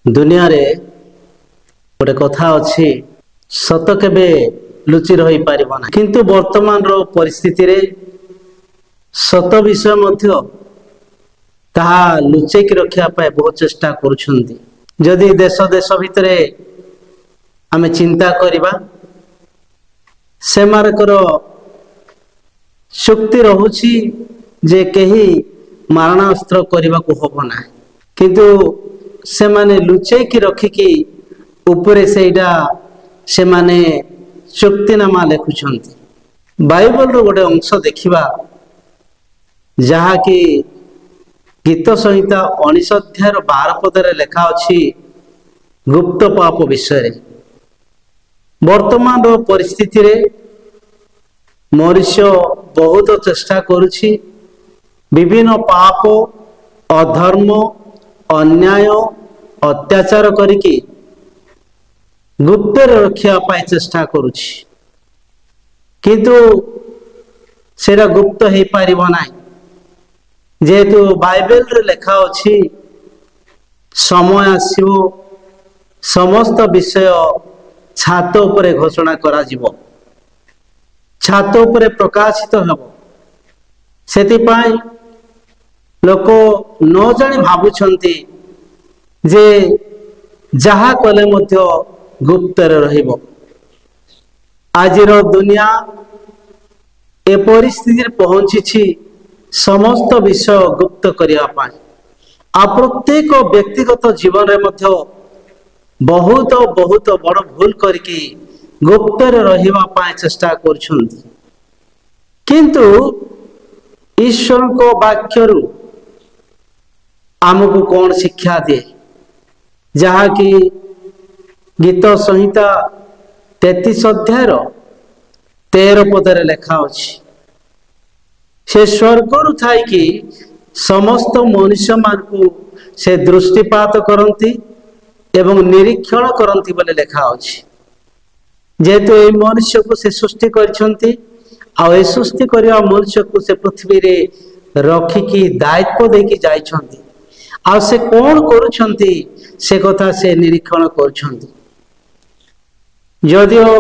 दुनिया रे गोटे कथा अच्छी सत केबे लुचि रही पारिबो ना किंतु वर्तमान रो परिस्थिति रे सत विषय मध्य ताहा लुचेक रखिया पाए बहुत चेष्टा करुछंती। जदि देश देश भितरे आमे चिंता करिबा से मारकर शक्ति रहुछि जे केही मारणास्त्र करने को हब ना किंतु से माने लुचेकी रखिकी उपरे सेटा से माने चुक्तिनामा लिखुछंती। बाइबल रो गोटे अंश देखिबा जहा कि गीत संहिता 19 अध्याय 12 पदरे लेखा अछि गुप्त पाप विषय रे। वर्तमान रो परिस्थिति रे मनुष्य बहुत चेष्टा करुछि विभिन्न पाप अधर्म अन्याय अत्याचार करिकी गुप्त रखिया पाई चेष्टा करुछि किंतु सेरा गुप्त हे पारिबो नाही जेहेतु बाइबल रे लेखा अछि समय आसीबो समस्त विषय छात उपरे घोषणा करा जिवो छात उपरे प्रकाशित हेबो। सेति पाई लोक न जानि भाबुछंती जे जहा कले मध्य गुप्त रहिबो। आजिर दुनिया ए परिस्थिति पहुंची समस्त विषय गुप्त करिया पाई आ प्रत्येक व्यक्तिगत जीवन रे मध्य बहुत बहुत बड़ भूल करके गुप्त रहिबा पाई चेष्टा करुछंती किंतु ईश्वर को वाक्यरु आमको कौन शिक्षा दे जहा कि गीत संहिता 33 अध्याय 13 पदरे लेखा अछि से स्वर्गरु थाई कि समस्त मनुष्य मानकु से दृष्टिपात करंती एवं निरीक्षण करंती बोले लेखा अछि। जेहेतु ए मनुष्य को से सृष्टि करछंती आ ए सृष्टि करिया मनुष्य को से पृथ्वी रे रखिकी दायित्व देकी जाइछंती आ से कौन करुछंती से कथा से निरीक्षण करुछंती। यदिओ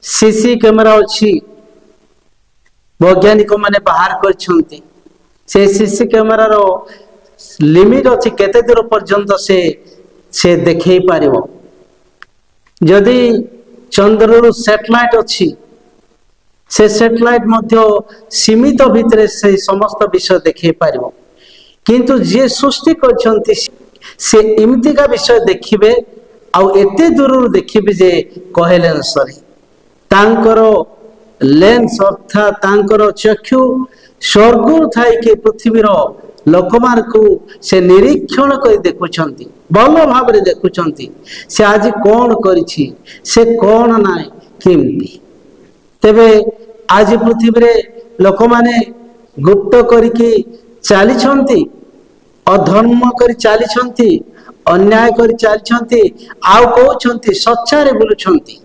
सीसी कैमेरा अछि वैज्ञानिक माने बाहर करछंती से सीसी कैमेरा रो लिमिट अछि केते दूर पर्यंत से देखै पारिबो। यदि चंद्र रो सैटेलाइट अछि से सैटेलाइट मध्य सीमित भितरे से समस्त विषय देखै पारिबो किंतु जे सृष्टि करछंती से इमती का विषय देखिबे आउ एते दूर देखिबे जे कहले सरी तांकर लेंस अर्थात तांकर चक्षु स्वर्ग थाई के पृथ्वीर लोकमान को से निरीक्षण कर देखुछंती भल भाव रे देखुछंती से आज कौन करिछि से कौन नाय किमती। तेबे आज पृथ्वी रे लोकमाने गुप्त करिकी चालिछंती अधर्म करी चालिछंती अन्याय करी चालिछंती आउ कहउछंती सच्चारे बोलुछंती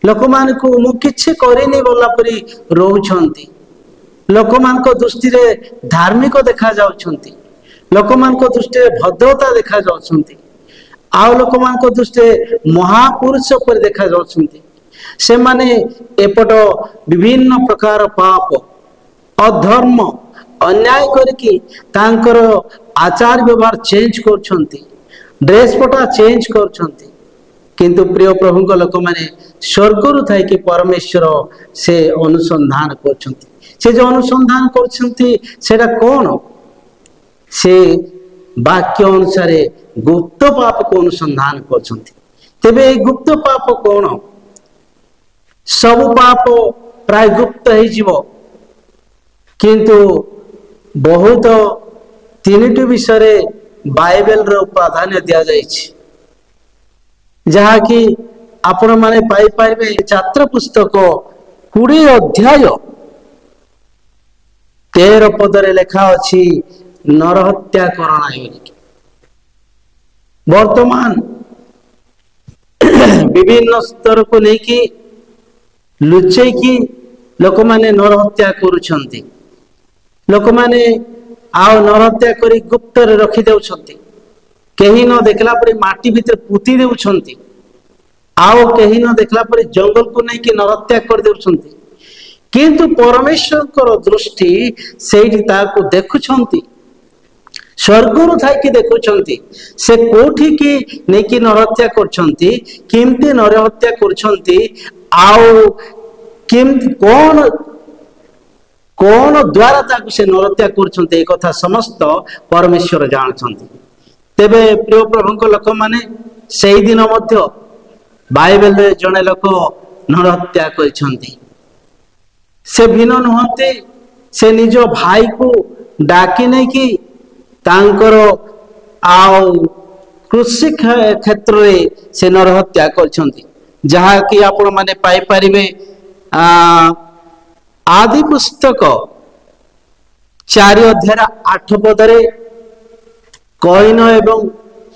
लोकमान को मु किछि करिनी बोला परी रहउछंती लोकमान को दृष्टि रे धार्मिक देखा जाउछंती लोकमान को दृष्टि रे भद्रता देखा जाउछंती आउ लोकमान को दृष्टि रे महापुरुष पर देखा जाउछंती से माने एपट विभिन्न प्रकार पाप अधर्म अन्याय करके तांकर आचार व्यवहार चेंज करछंती ड्रेस पटा चेंज करछंती किंतु प्रिय प्रभु को लोक माने स्वर्गरु थाई कि परमेश्वर से अनुसंधान करछंती से जो अनुसंधान करछंती सेटा कोन से वाक्य अनुसार गुप्त पाप को अनुसंधान करछंती। तेबे गुप्त पाप कोन सब पाप प्राय गुप्त हे जीवो किंतु बहुत तीनटी विषय बाइबल रो प्राधान्य दिया जाइछि जहा कि आपण माने पाई पाइबे छात्र पुस्तक 20 अध्याय 13 पदरे लेखा अछि नरहत्या करणा बोली। वर्तमान विभिन्न स्तर को लेकी लुचै की लोक माने नरहत्या करूछंती लोक माने आउ नरहत्या करी गुप्त रे रखि देउछंती केही न देखला पर माटी भीतर पुती देउछंती आओ केही न देखला पर जंगल को नहीं कि नरहत्या कर देउछंती किंतु परमेश्वर को दृष्टि सेठी ताको देखुछंती स्वर्गरु थाइकी देखुछंती से कोठी की नहीं कि नरहत्या करछंती किमती नरहत्या करछंती आओ किमती कौन कौन द्वारा ताको से नरहत्या करछंती ए कथा समस्त परमेश्वर जानछंती तेबे प्रिय प्रभु लोक माने सेही दिन मध्य बाइबल रे जने लोक नरहत्या करछंती से भिन्न नुहंती से निज भाई को डाकी नहीं कि तांकर आओ कृषि क्षेत्र रे से नरहत्या करछंती जहा कि आपण माने पाई परिबे आदि पुस्तक 4 अध्याय 8 पदरे कईन एवं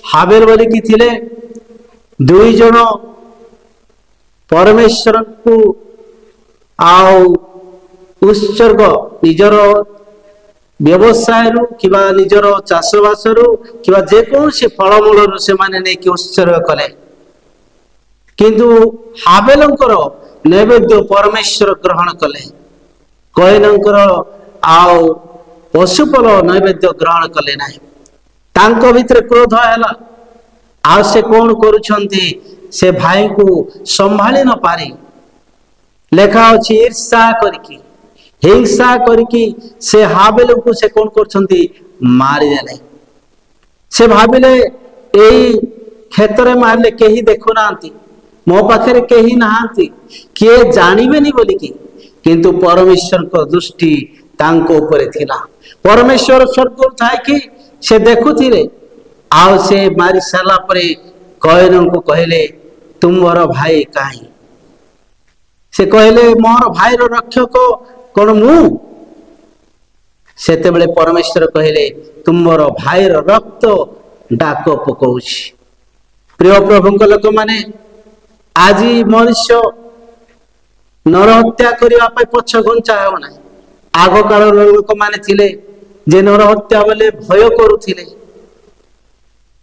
हाबेल बोली कि थिले दुई जन परमेश्वर को आओ उत्सर्ग निजर व्यवसाय रु किबा निजर चाषबास रु किबा जेकोसी फलमूल रु से माने नै कि उत्सर्ग कले किंतु हाबेलंकर नैवेद्य परमेश्वर ग्रहण कले कईनंकर आओ पशुफल नैवेद्य ग्रहण कले नाही तांको भितर क्रोध हैला आ से कोन करूछंती से भाई को संभाली न पारी लेखा अछि ईर्ष्या करकी हिंसा करकी से हाबेल को से कोन करछंती मारी देले से भाबिले एई क्षेत्र मारले केही देखु नांती मो पाखरे केही नांती के जानिबेनी बोली की किंतु परमेश्वर को दृष्टि तांको ऊपर थिला परमेश्वर स्वर्ग थाय कि से देखुथिले आओ से मारी साला परे कईन को कहले तुमर भाई काई से कहले मोर भाई रो रक्षक कोन मु सेते बेले परमेश्वर कहले तुमर भाई रो रक्त डाक पकोछि प्रिय प्रभु को लोक माने आजी मनुष्य नरहत्या करिया पय पछ घंचा हो ना आगो काल लोक माने थिले जे नरहत्या बोले भय करूथिले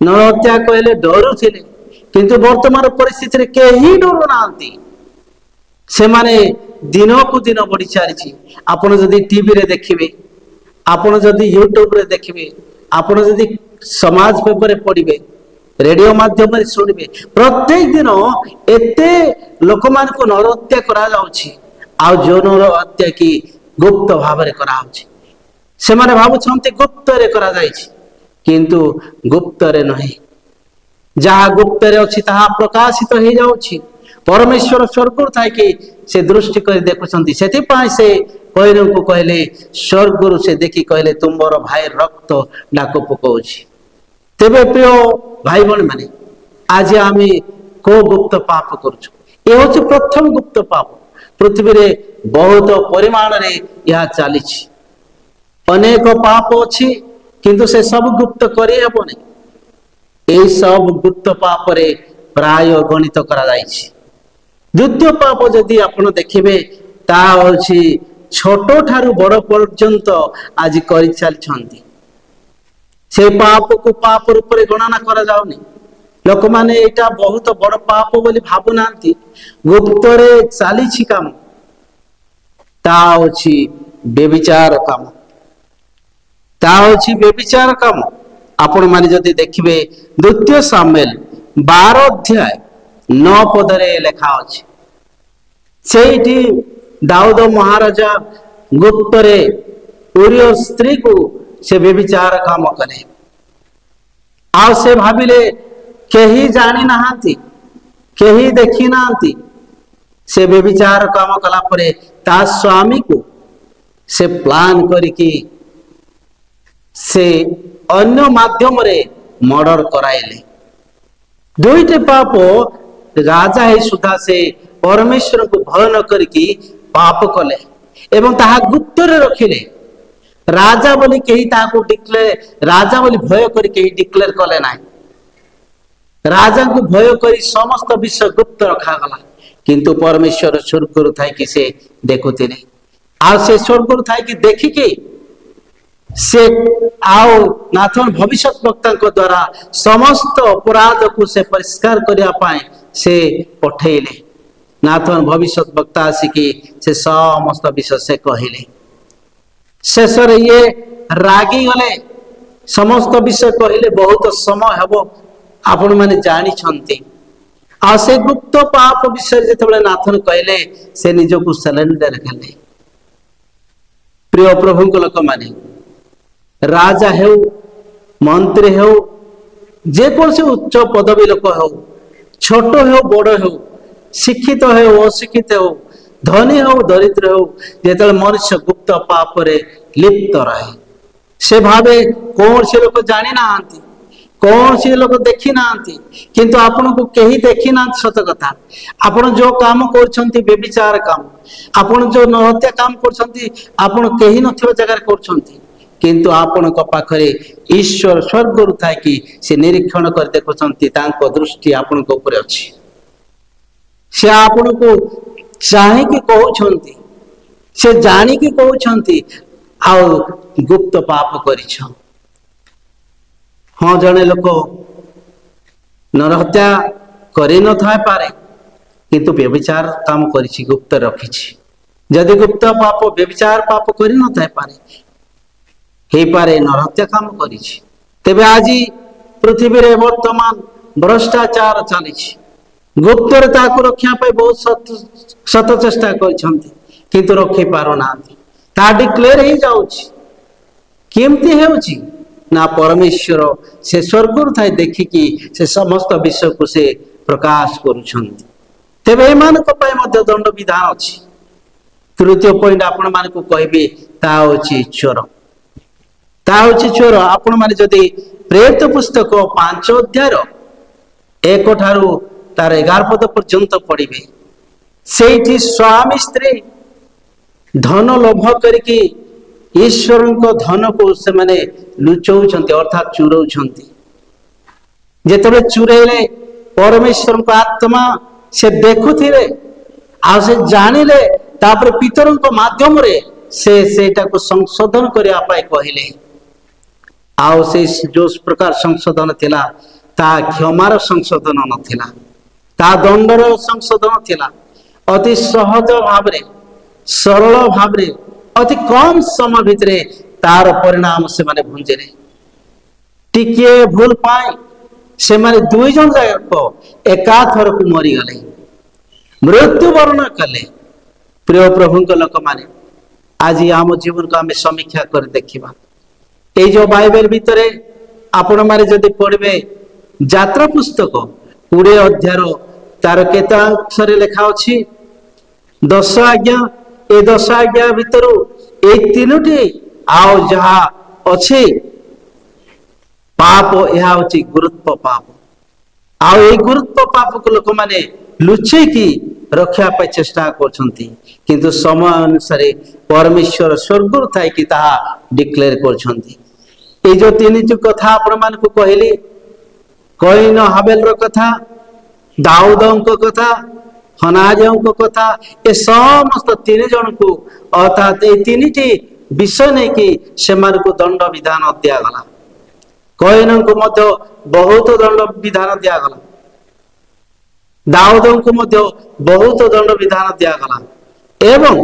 नरहत्या कहले डरुथिले किंतु वर्तमान परिस्थिति रे केही डरु नांती से माने दिन को दिन बढ़ी चली आपण जदि टीवी रे देखिबे आपण जदि यूट्यूब रे देखिबे आपण जदि समाज पेपर रे पढ़िबे रेडियो माध्यम रे सुनिबे प्रत्येक दिन एते लोक मान को नरहत्या करा जाउछि आ जो नरहत्या की गुप्त भाव रे करा होछि से माने भाबुछंती गुप्त रे करा जाइछि किंतु गुप्त रे नहीं जहाँ गुप्त रे अछि ताहा प्रकाशित हो जाउछि परमेश्वर स्वर्ग थाई कि से दृष्टि कर देखुछंती सेति पाई से कईन को कहले स्वर्ग से देखि कहले तुमर भाई रक्त डाक पकोछि तेबे प्रिय भाई बहन माने आज आमे को गुप्त पाप करछु ए होछि प्रथम गुप्त पाप पृथ्वी रे बहुत परिमाण रे यह चालिछि अनेक पाप अछि किंतु से सब गुप्त करि हेबोनी ए सब गुप्त पाप रे प्राय गणित करा जाइछि द्वितीय पाप जदि आपण देखिबे ता होछि छोटो ठारू बड़ पर्यंत आज करि चलछंती से पाप को पाप रूप रे गणना करा जाउनी लोक माने एटा बहुत बड़ पाप बोली भाबु नांती गुप्त रे चालिछि काम ता होछि बेविचार काम ता होछि बेविचार काम आपण माने जदि देखिबे द्वितीय सामुएल 12 अध्याय 9 पदरे लेखा अछि सेठी दाऊद महाराजा गुप्त रे उरियर स्त्री को से बेविचार काम कले आ से भाबिले केही जानि नाहांती केही देखि नाहांती से बेविचार काम कला परे ता स्वामी को से प्लान करिकी से अन्य माध्यम रे मर्डर कराइले दुईटे पाप राजा है सुधा से परमेश्वर को भय न करके पाप कले एवं ताहा गुप्त रे रखिले राजा बोली केही ताको डिक्लेयर राजा बोली भय करी केही डिक्लेयर कले ना राजा को भय करी समस्त विषय गुप्त रखा गला किंतु परमेश्वर स्वर्ग थाई कि से देखुथिले आ से स्वर्ग थाई कि देखि कि से आओ नाथन भविष्य वक्ता द्वारा समस्त अपराध को से परिष्कार करने से पठेले। नाथन भविष्य वक्ता आसिकी से समस्त विषय से कहले। शेष ये रागी गले समस्त विषय कहले बहुत समय हम आपण मैंने जानी आ से गुप्त पाप विषय जिते नाथन कहले से निजको सिलेंडर कले। प्रिय प्रभु लोक माने राजा हो मंत्री हो जेकोसी उच्च पदवी लोक हो छोट हो बड़ हो शिक्षित हो अशिक्षित हो धनी हो दरिद्र हो जिते मनुष्य गुप्त पाप रे लिप्त रहे से भावे कौन से लोग जानी ना कौन से लोग देखी ना किंतु आपण को कहीं देखी ना सत कथा आपण जो काम कर बेविचार काम आपण जो नहत्या काम कर कहीं नथिबा जगह कर किंतु आपण पाखरे ईश्वर स्वर्ग रु था कि से निरीक्षण कर देखुंती दृष्टि आपण ऊपर अच्छी से आपण को चाहिए कहते से जानिकी कहते आ गुप्त पाप कर हाँ जड़े लोक नरहत्या कर न था पारे किंतु व्यभिचार काम कर गुप्त रखी जदि गुप्त पाप व्यभिचार पाप कर न था पारे हे पारे नरहत्या काम कर तेबे आज पृथ्वी रे वर्तमान भ्रष्टाचार चली गुप्त रक्षा बहुत शत चेष्टा किंतु रखी पारना ता डिक्लेयर ही जाउछि केमती हेउछि ना परमेश्वर से स्वर्ग थाई देखिकी से समस्त विषय को से प्रकाश करुछंती तेबे एमानक पय मध्य दंड विधान अछि। तृतीय पॉइंट आपण मान को कहबे ता होछि चोर आपण माने जदि प्रेरित पुस्तक 5 अध्याय 1 ठारू तार 11 पद पर्यंत पढ़िबे सेठी स्वामी स्त्री धन लोभ करके ईश्वर को धन को से माने लुचौछंती अर्थात चुरौछंती जेतबे चुरैले परमेश्वर को आत्मा से देखुथिले आ से जानिले तापर पितरों को माध्यम रे से सेटा को संशोधन करिया पाए कहले आ से जो प्रकार संशोधन थिला ता क्षमार संशोधन नथिला ता दंडर संशोधन थिला अति सहज भावरे सरल भावरे अति कम समय भितर तार परिणाम से माने भुंजेले टिके भूल पाए से माने दुई जन जाक एकाथर को मरी गले मृत्यु वर्ण कले। प्रिय प्रभु लोक माने आज आम जीवन को आम समीक्षा कर देखिबा ए जो बाइबल भितर आपण माने जदि पढ़बे यात्रा पुस्तक 20 अध्याय तार केते अक्षर लिखा अछि 10 आज्ञा ए 10 आज्ञा भितर ए 3टी आओ जहा अच्छे पाप यह होची गुरुत्व पाप आओ ए गुरुत्व पाप को लोक माने लुचे की रक्षा पाई चेष्टा करछंती किंतु समय अनुसार परमेश्वर स्वर्ग थाई कि ताहा डिक्लेयर करछंती। ए जो 3टी कथा आपण मान को कहली कईन हाबेल रो कथा दाऊदों को कथा हनाजों को कथा ए समस्त 3 जन को अर्थात ए 3टी विषय नहीं कि सेमान को दंड विधान दिया गला कईन को मध्य बहुत दंड विधान दिया गला दाऊदों को मध्य बहुत दंड विधान दिया गला एवं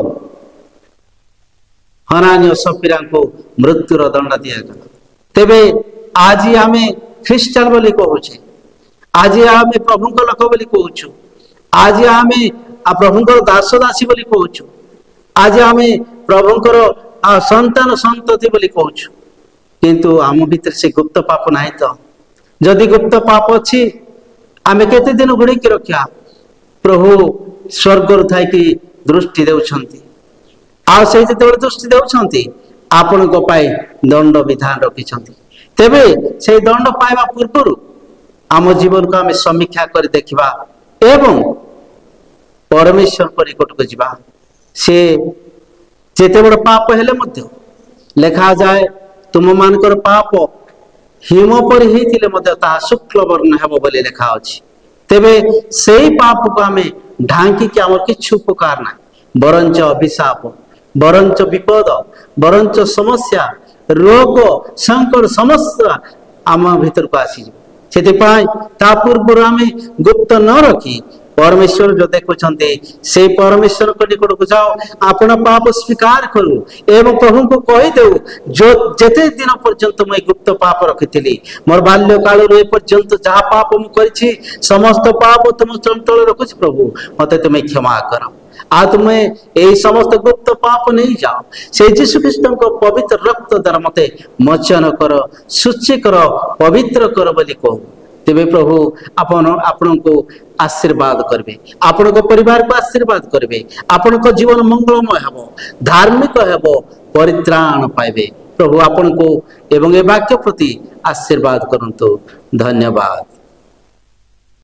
हनानी सफीरा को मृत्युर दंड दिया गला। तेबे आज आमे ख्रिस्टान बोली कहूचे आज आमे प्रभुंक लोक बोली कहूछु आज आमे प्रभुंकर दास दासी बोली कहूछु आज आमे प्रभुंकर संतान संतति बोली कहूछु किंतु आम भीतर से गुप्त पाप नाही तो जदि गुप्त पाप अछि आमे केते दिन घुड़ी के रखिया प्रभु स्वर्ग रु थाई कि दृष्टि देउछंती आ से जते दृष्टि देउछंती आपण को पाई दंड विधान रखिछंती तेबे से दंड पाइबा पूर्व आम जीवन को आमे समीक्षा कर देखिबा एवं परमेश्वर पर निकट को जीवा से जेते बड़ पाप हेले मध्य लेखा जाए तुम मानकर पाप हिम पर ही थिले मध्य ता शुक्ल वर्ण हेबो बोली लेखा अछि तेबे सेही पाप को आमे ढांकी के हमर किछु उपकार ना बरंच अभिशाप बरंच विपद बरंच समस्या रोग संकट समस्या आम भीतर को आसी से पूर्व आम गुप्त न रखी परमेश्वर जो देखुंटे से परमेश्वर को निकट को जाओ आपण पाप स्वीकार करू एवं प्रभु को कहीदेव जो जेते दिन पर्यंत मुझे गुप्त पाप रखी मोर बाल्य काल पर्यंत जहाँ पाप मुझे समस्त पाप तुम चंचल रखुच प्रभु मत तुम्हें क्षमा कर आ तुम्हें यही समस्त गुप्त पाप नहीं जाओ से यीशु ख्रीष्ट पवित्र रक्त द्वारा मत मोचन कर शुचि कर पवित्र कर बोली कहू तेबे प्रभु आपण को आशीर्वाद करेंगे आपण परिवार को आशीर्वाद करेंगे आपण जीवन मंगलमय हम धार्मिक हम परित्राण पाइबे प्रभु आपण को एवं ए वाक्य प्रति आशीर्वाद करंतु धन्यवाद।